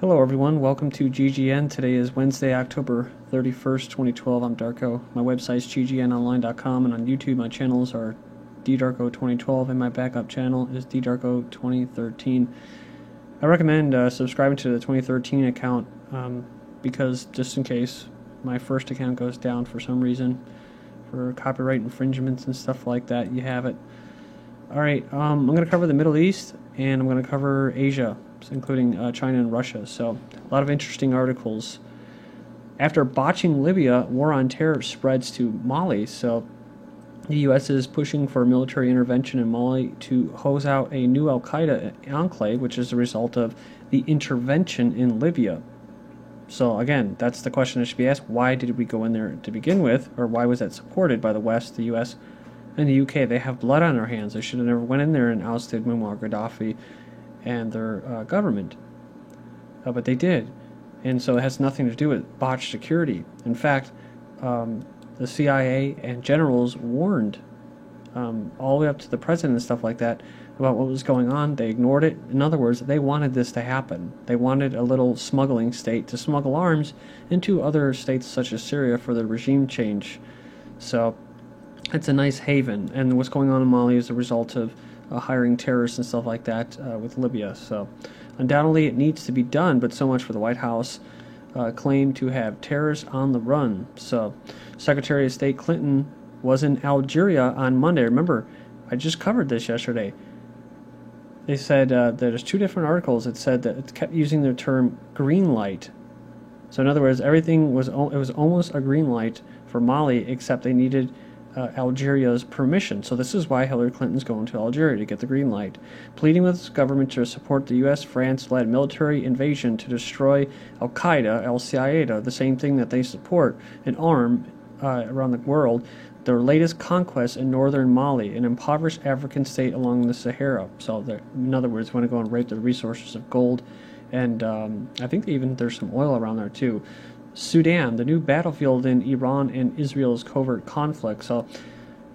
Hello everyone, welcome to GGN. Today is Wednesday, October 31st, 2012. I'm Darko. My website is ggnonline.com, and on YouTube my channels are ddarko2012 and my backup channel is ddarko2013. I recommend subscribing to the 2013 account because just in case my first account goes down for some reason, for copyright infringements and stuff like that, you have it. Alright, I'm going to cover the Middle East and I'm going to cover Asia, including China and Russia. So a lot of interesting articles. After botching Libya, war on terror spreads to Mali. So the U.S. is pushing for military intervention in Mali to hose out a new al-Qaeda enclave, which is a result of the intervention in Libya. So again, that's the question that should be asked. Why did we go in there to begin with? Or why was that supported by the West, the U.S., and the UK? They have blood on their hands. They should have never went in there and ousted Muammar Gaddafi and their government. But they did. And so it has nothing to do with botched security. In fact, the CIA and generals warned all the way up to the president and stuff like that about what was going on. They ignored it. In other words, they wanted this to happen. They wanted a little smuggling state to smuggle arms into other states such as Syria for the regime change. So it's a nice haven. And what's going on in Mali is a result of hiring terrorists and stuff like that with Libya. So undoubtedly it needs to be done, but so much for the White House claimed to have terrorists on the run. So Secretary of State Clinton was in Algeria on Monday. Remember, I just covered this yesterday. They said there's two different articles. It said that it kept using the term green light. So in other words, everything was it was almost a green light for Mali, except they needed Algeria's permission. So this is why Hillary Clinton's going to Algeria, to get the green light, pleading with its government to support the U.S. France-led military invasion to destroy al-Qaeda, al-Qaeda, the same thing that they support and arm around the world, their latest conquest in northern Mali, an impoverished African state along the Sahara. So in other words, want to go and rape the resources of gold, and I think there's some oil around there too. Sudan, the new battlefield in Iran and Israel's covert conflict. So,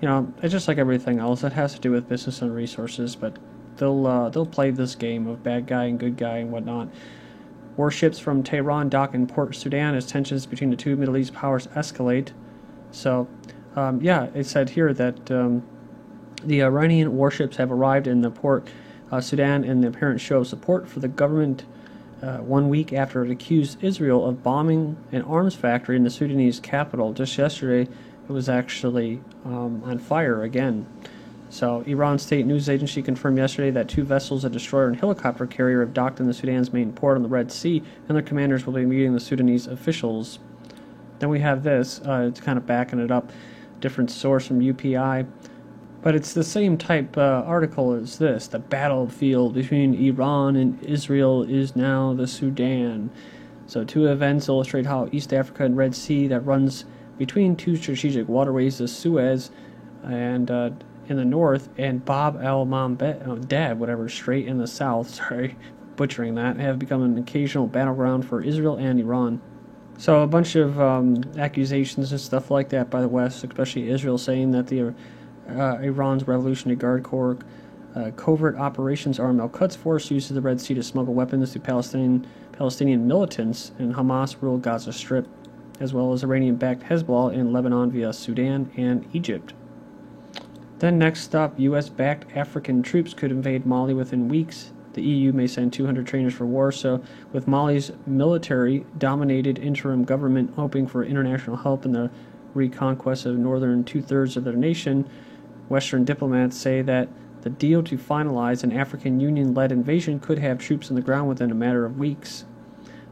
it's just like everything else. It has to do with business and resources, but they'll play this game of bad guy and good guy and whatnot. Warships from Tehran dock in Port Sudan as tensions between the two Middle East powers escalate. So, it said here that the Iranian warships have arrived in the Port Sudan in the apparent show of support for the government 1 week after it accused Israel of bombing an arms factory in the Sudanese capital. Just yesterday, it was actually on fire again. So, Iran state news agency confirmed yesterday that two vessels, a destroyer and helicopter carrier, have docked in the Sudan's main port on the Red Sea, and their commanders will be meeting the Sudanese officials. Then we have this, it's kind of backing it up, different source from UPI. But it's the same type article as this. The battlefield between Iran and Israel is now the Sudan. So two events illustrate how East Africa and Red Sea that runs between two strategic waterways, the Suez and in the north, and Bab el-Mandeb, whatever, Strait in the south, sorry, butchering that, have become an occasional battleground for Israel and Iran. So a bunch of accusations and stuff like that by the West, especially Israel, saying that the Iran's Revolutionary Guard Corps covert operations arm Al-Quds Force uses the Red Sea to smuggle weapons to Palestinian militants in Hamas-ruled Gaza Strip, as well as Iranian-backed Hezbollah in Lebanon via Sudan and Egypt. Then next up, U.S.-backed African troops could invade Mali within weeks. The EU may send 200 trainers for war, so with Mali's military-dominated interim government hoping for international help in the reconquest of northern two-thirds of their nation, Western diplomats say that the deal to finalize an African Union-led invasion could have troops on the ground within a matter of weeks.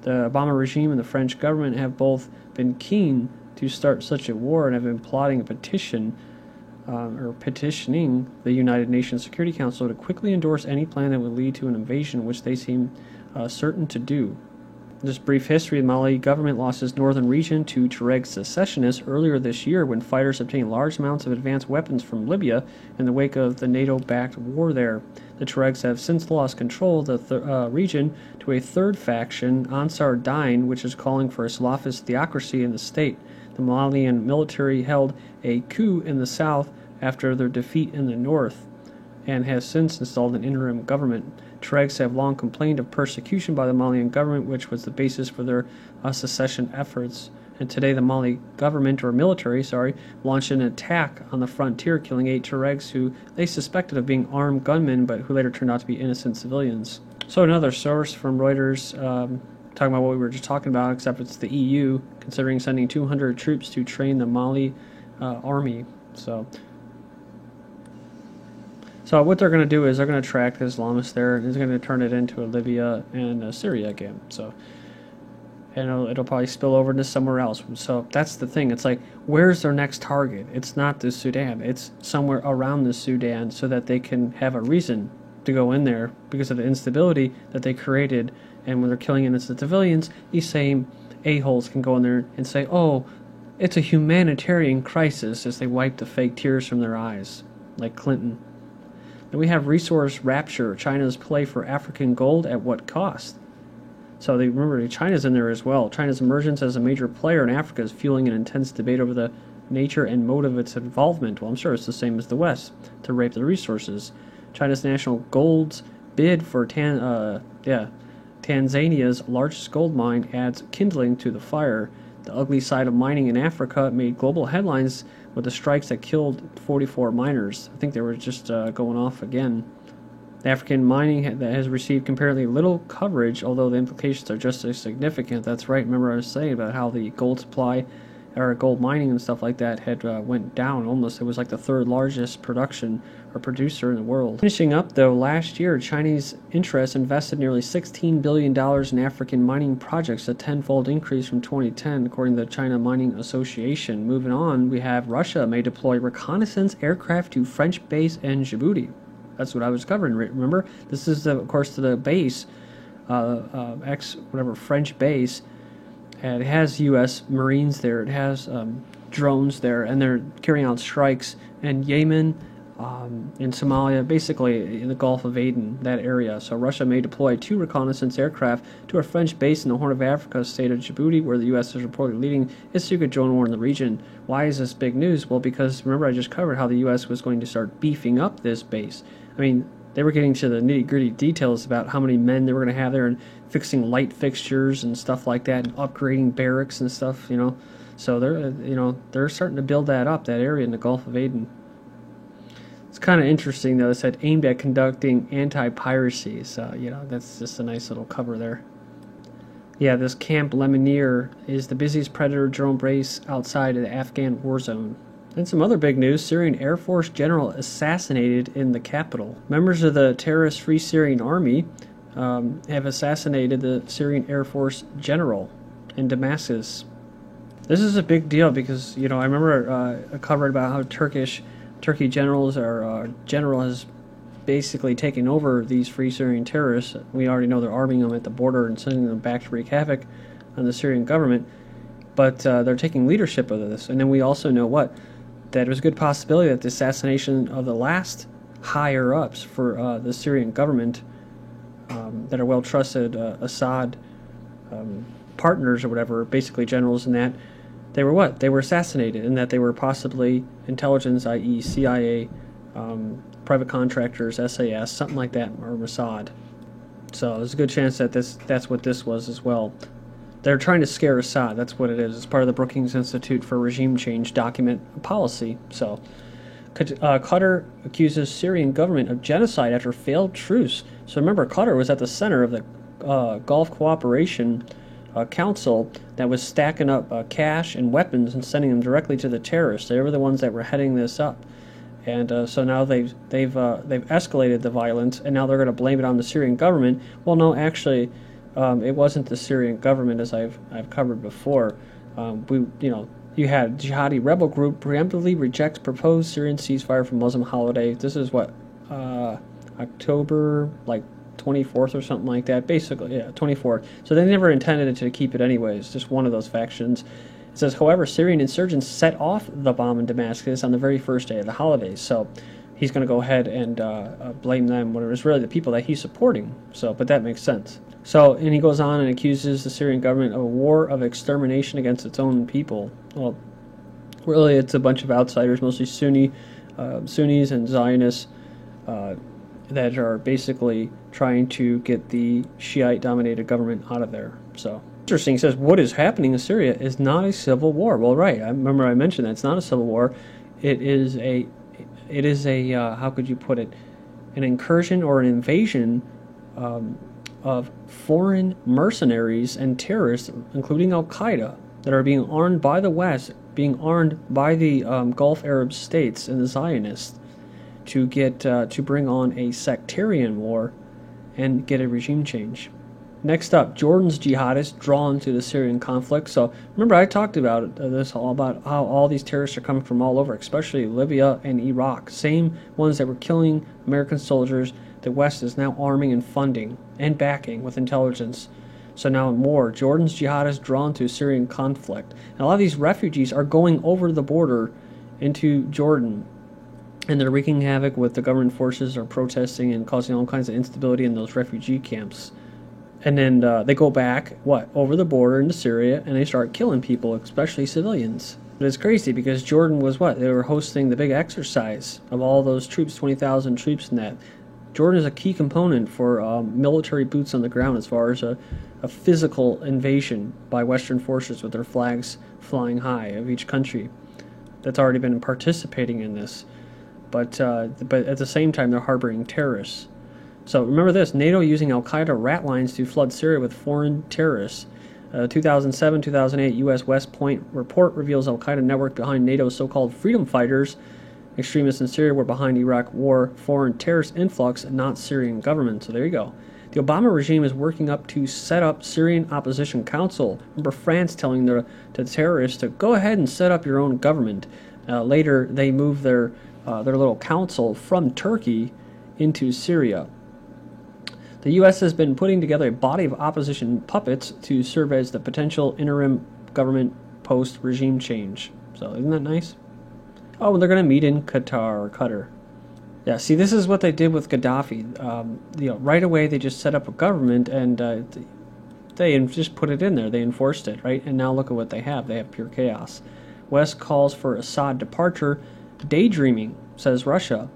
The Obama regime and the French government have both been keen to start such a war and have been plotting a petitioning the United Nations Security Council to quickly endorse any plan that would lead to an invasion, which they seem certain to do. Just brief history, the Mali government lost its northern region to Tuareg secessionists earlier this year when fighters obtained large amounts of advanced weapons from Libya in the wake of the NATO-backed war there. The Tuaregs have since lost control of the region to a third faction, Ansar Dine, which is calling for a Salafist theocracy in the state. The Malian military held a coup in the south after their defeat in the north. and has since installed an interim government. Tuaregs have long complained of persecution by the Malian government, which was the basis for their secession efforts. And today the Mali government, or military, launched an attack on the frontier, killing 8 Tuaregs who they suspected of being armed gunmen, but who later turned out to be innocent civilians. So another source from Reuters, talking about what we were just talking about, except it's the EU, considering sending 200 troops to train the Mali army. So what they're going to do is they're going to track the Islamists there, and they're going to turn it into a Libya and a Syria again. So, and it'll probably spill over into somewhere else. So that's the thing. It's like, where's their next target? It's not the Sudan. It's somewhere around the Sudan, so that they can have a reason to go in there because of the instability that they created. And when they're killing innocent civilians, these same a-holes can go in there and say, oh, it's a humanitarian crisis, as they wipe the fake tears from their eyes, like Clinton. Then we have resource rapture, China's play for African gold at what cost? So remember, China's in there as well. China's emergence as a major player in Africa is fueling an intense debate over the nature and mode of its involvement. Well, I'm sure it's the same as the West, to rape the resources. China's national gold's bid for Tanzania's largest gold mine adds kindling to the fire. The ugly side of mining in Africa made global headlines with the strikes that killed 44 miners. I think they were just going off again. The African mining that has received comparatively little coverage, although the implications are just as significant. That's right. Remember I was saying about how the gold supply, or gold mining and stuff like that, had went down almost. It was like the 3rd largest production or producer in the world. Finishing up though, last year Chinese interests invested nearly $16 billion in African mining projects, a 10-fold increase from 2010 according to the China Mining Association. Moving on, we have Russia may deploy reconnaissance aircraft to French base in Djibouti. That's what I was covering, remember? This is, of course, to the base, French base. And it has U.S. Marines there. It has drones there, and they're carrying out strikes in Yemen, in Somalia, basically in the Gulf of Aden, that area. So Russia may deploy 2 reconnaissance aircraft to a French base in the Horn of Africa state of Djibouti, where the U.S. is reportedly leading its secret drone war in the region. Why is this big news? Well, because remember I just covered how the U.S. was going to start beefing up this base. I mean, they were getting to the nitty-gritty details about how many men they were going to have there and fixing light fixtures and stuff like that, and upgrading barracks and stuff, So they're starting to build that up, that area in the Gulf of Aden. It's kind of interesting, though. It said aimed at conducting anti-piracy. So, that's just a nice little cover there. Yeah, this Camp Lemonnier is the busiest Predator drone base outside of the Afghan war zone. And some other big news, Syrian Air Force general assassinated in the capital. Members of the terrorist Free Syrian Army have assassinated the Syrian Air Force general in Damascus. This is a big deal because, I remember I covered about how Turkey generals, general has basically taken over these Free Syrian terrorists. We already know they're arming them at the border and sending them back to wreak havoc on the Syrian government. But they're taking leadership of this. And then we also know that there's a good possibility that the assassination of the last higher-ups for the Syrian government that are well-trusted Assad partners or whatever, basically generals in that, they were what? They were assassinated, and that they were possibly intelligence, i.e. CIA, private contractors, SAS, something like that, or Mossad. So there's a good chance that that's what this was as well. They're trying to scare Assad. That's what it is. It's part of the Brookings Institute for Regime Change document policy. So, Qatar accuses Syrian government of genocide after failed truce. So remember, Qatar was at the center of the Gulf Cooperation Council that was stacking up cash and weapons and sending them directly to the terrorists. They were the ones that were heading this up. And so now they've escalated the violence, and now they're going to blame it on the Syrian government. Well, no, actually. It wasn't the Syrian government, as I've covered before. You had jihadi rebel group preemptively rejects proposed Syrian ceasefire for Muslim holiday. This is October 24th or something like that. Basically, yeah, 24th. So they never intended to keep it anyways. Just one of those factions. It says, however, Syrian insurgents set off the bomb in Damascus on the very first day of the holidays. So he's going to go ahead and blame them when it was really the people that he's supporting. So, but that makes sense. So, and he goes on and accuses the Syrian government of a war of extermination against its own people. Well, really, it's a bunch of outsiders, mostly Sunnis and Zionists, that are basically trying to get the Shiite-dominated government out of there. So interesting. It says what is happening in Syria is not a civil war. Well, right. I remember I mentioned that it's not a civil war. It is a how could you put it? An incursion or an invasion of foreign mercenaries and terrorists, including Al Qaeda, that are being armed by the West, being armed by the Gulf Arab states and the Zionists to bring on a sectarian war and get a regime change. Next up, Jordan's jihadists drawn to the Syrian conflict. So remember, I talked about this all about how all these terrorists are coming from all over, especially Libya and Iraq. Same ones that were killing American soldiers. The West is now arming and funding and backing with intelligence. So now more Jordan's jihadists drawn to Syrian conflict. And a lot of these refugees are going over the border into Jordan, and they're wreaking havoc with the government forces, are protesting and causing all kinds of instability in those refugee camps. And then they go back, over the border into Syria, and they start killing people, especially civilians. But it's crazy because Jordan was they were hosting the big exercise of all those troops, 20,000 troops in that. Jordan is a key component for military boots on the ground as far as a physical invasion by Western forces with their flags flying high of each country that's already been participating in this. But at the same time, they're harboring terrorists. So remember this, NATO using Al-Qaeda rat lines to flood Syria with foreign terrorists. 2007-2008 U.S. West Point report reveals Al-Qaeda network behind NATO's so-called freedom fighters. Extremists in Syria were behind Iraq war, foreign terrorist influx, and not Syrian government. So there you go. The Obama regime is working up to set up Syrian Opposition Council. Remember France telling the terrorists to go ahead and set up your own government. Later, they moved their little council from Turkey into Syria. The U.S. has been putting together a body of opposition puppets to serve as the potential interim government post-regime change. So isn't that nice? Oh, they're going to meet in Qatar. Yeah, see, this is what they did with Gaddafi. Right away they just set up a government and they just put it in there. They enforced it, right? And now look at what they have. They have pure chaos. West calls for Assad departure. Daydreaming, says Russia.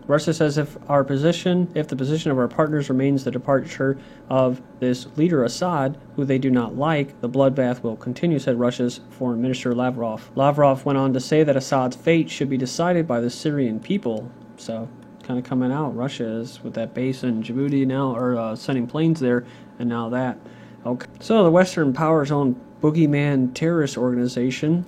Russia says if the position of our partners remains the departure of this leader Assad, who they do not like, the bloodbath will continue, said Russia's Foreign Minister Lavrov. Lavrov went on to say that Assad's fate should be decided by the Syrian people. So, kind of coming out, Russia is with that base in Djibouti now, or sending planes there, and now that. Okay. So the Western powers' own boogeyman terrorist organization,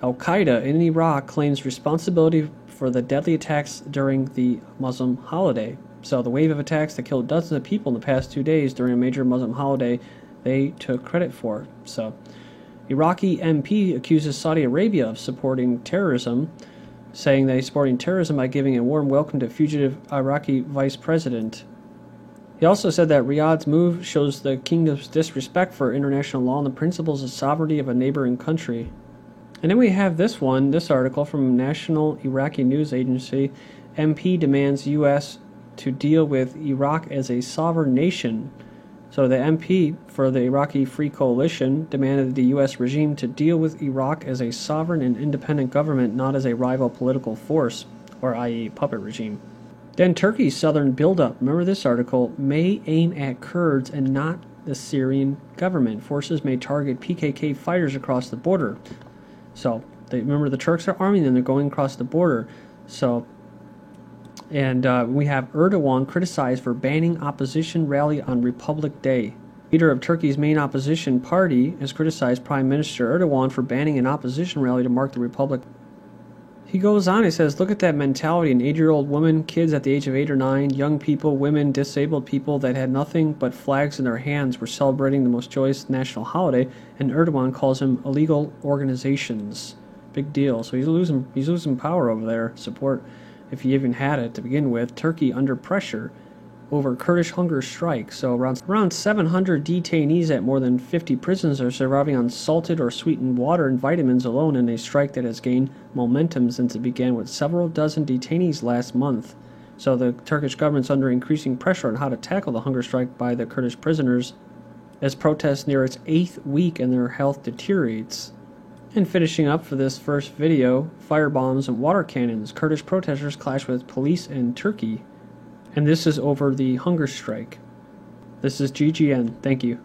Al-Qaeda in Iraq, claims responsibility for the deadly attacks during the Muslim holiday. So the wave of attacks that killed dozens of people in the past 2 days during a major Muslim holiday, they took credit for. So Iraqi MP accuses Saudi Arabia of supporting terrorism, saying that he's supporting terrorism by giving a warm welcome to fugitive Iraqi vice president. He also said that Riyadh's move shows the kingdom's disrespect for international law and the principles of sovereignty of a neighboring country. And then we have this article from National Iraqi News Agency. MP demands U.S. to deal with Iraq as a sovereign nation. So the MP for the Iraqi Free Coalition demanded the U.S. regime to deal with Iraq as a sovereign and independent government, not as a rival political force, or i.e. puppet regime. Then Turkey's southern buildup, remember this article, may aim at Kurds and not the Syrian government. Forces may target PKK fighters across the border. So, remember the Turks are arming them, they're going across the border. So, and we have Erdogan criticized for banning opposition rally on Republic Day. Leader of Turkey's main opposition party has criticized Prime Minister Erdogan for banning an opposition rally to mark the Republic. He goes on, he says, look at that mentality, an 8-year-old woman, kids at the age of 8 or 9, young people, women, disabled people that had nothing but flags in their hands were celebrating the most joyous national holiday, and Erdogan calls them illegal organizations. Big deal. So he's losing power over there, support, if he even had it to begin with. Turkey under pressure over Kurdish hunger strike. So around 700 detainees at more than 50 prisons are surviving on salted or sweetened water and vitamins alone in a strike that has gained momentum since it began with several dozen detainees last month. So the Turkish government's under increasing pressure on how to tackle the hunger strike by the Kurdish prisoners as protests near its 8th week and their health deteriorates. And finishing up for this first video, firebombs and water cannons. Kurdish protesters clash with police in Turkey. And this is over the hunger strike. This is GGN. Thank you.